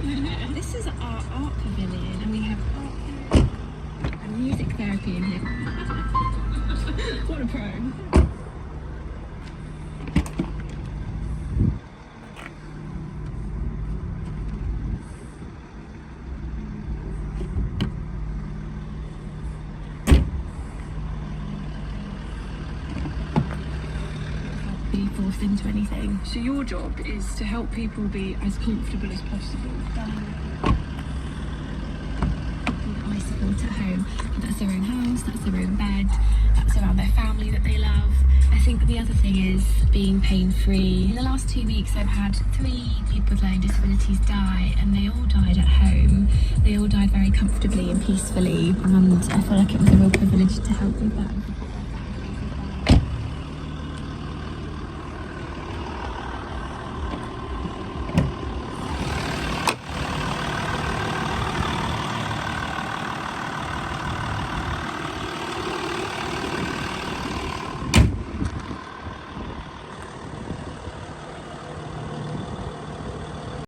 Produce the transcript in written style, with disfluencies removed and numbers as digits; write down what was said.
This is our art pavilion, and we have art and music therapy in here. What a pro. Be forced into anything. So your job is to help people be as comfortable as possible. I support at home. That's their own house, that's their own bed, that's around their family that they love. I think the other thing is being pain-free. In the last 2 weeks I've had 3 people with learning disabilities die, and they all died at home. They all died very comfortably and peacefully, and I feel like it was a real privilege to help with that.